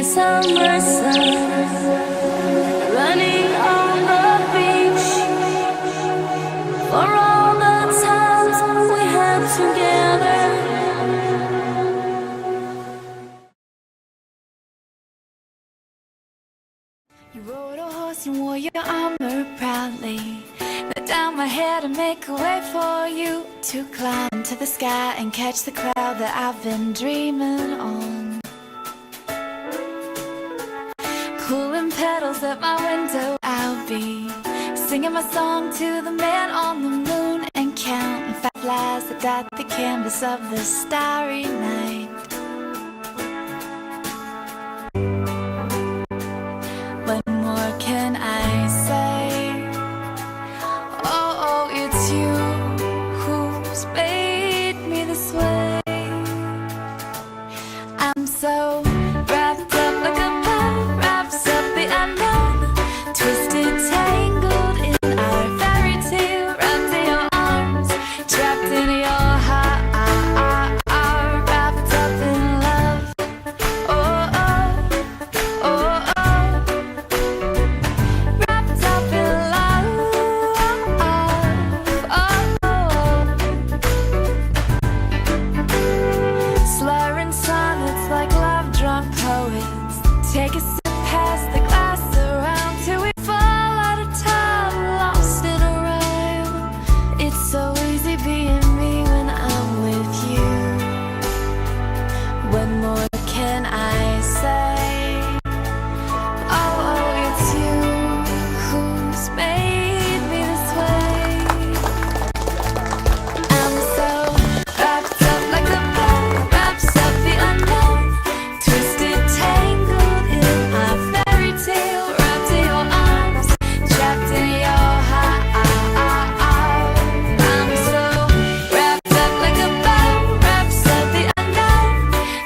summer sun running on the beach for all the times we had together. You rode a horse and wore your armor proudly. Let down my head and make a way for you to climb to the sky and catch the cloud that I've been dreaming on. Cooling petals at my window, I'll be singing my song to the man on the moon and counting fireflies that dot the canvas of the starry night. What more can I say? Oh, it's you who's made me this way. I'm so wrapped up like a pie wraps up the unknown, twisted, tangled in our fairy tale, wrapped in your arms, trapped in your heart, wrapped up in love. Oh, oh, oh, oh, wrapped up in love. Slurring sonnets like love-drunk poets, take a sip, pass the glass around till we fall out of time, lost in a rhyme. It's so easy being me when I'm with you. What more can I say? Oh, it's you who's made me this way. I'm so wrapped up like the bow wraps up the unknown, twisted, tangled in our fairy tale, wrapped in your arms, trapped in your heart. I'm so wrapped up like a bow wraps up the unknown,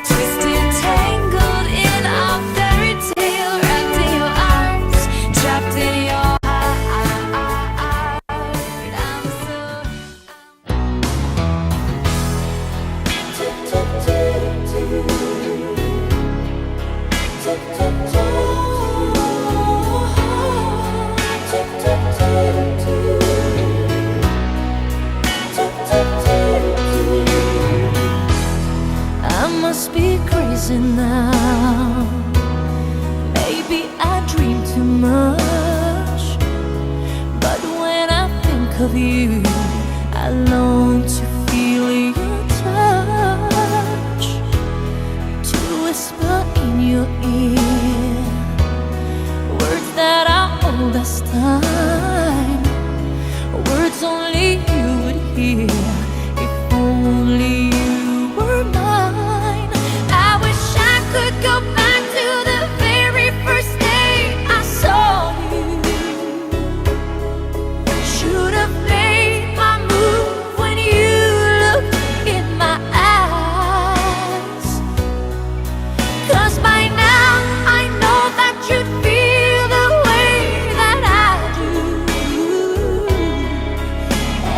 twisted, tangled in our fairy tale, wrapped in your arms, trapped in your heart. I must be crazy now. Maybe I dream too much, but when I think of you, I long to feel your touch, to whisper in your ear words that are old as time, words only you would hear if only you were mine. I wish I could go back to the very first day I saw you. Should have made my move when you looked in my eyes, 'cause by now I know that you'd feel the way that I do.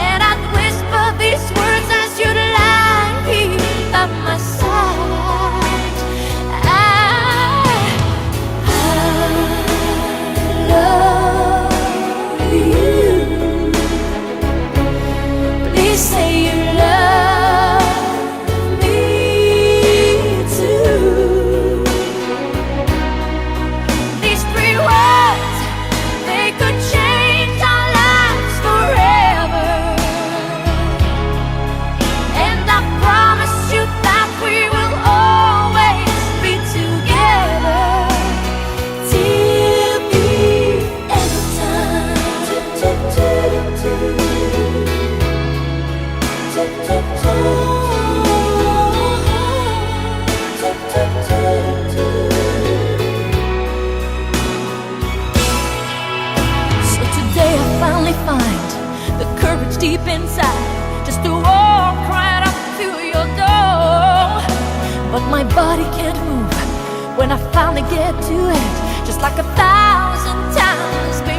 And I'd whisper these words as you'd lie here at my side. I love you. Please say you love me too. These three words, they could change our lives forever. And I promise you that we will always be together till the end of time. So today I finally find the courage deep inside just to walk right up to your door. But my body can't move when I finally get to it, just like 1,000 times before.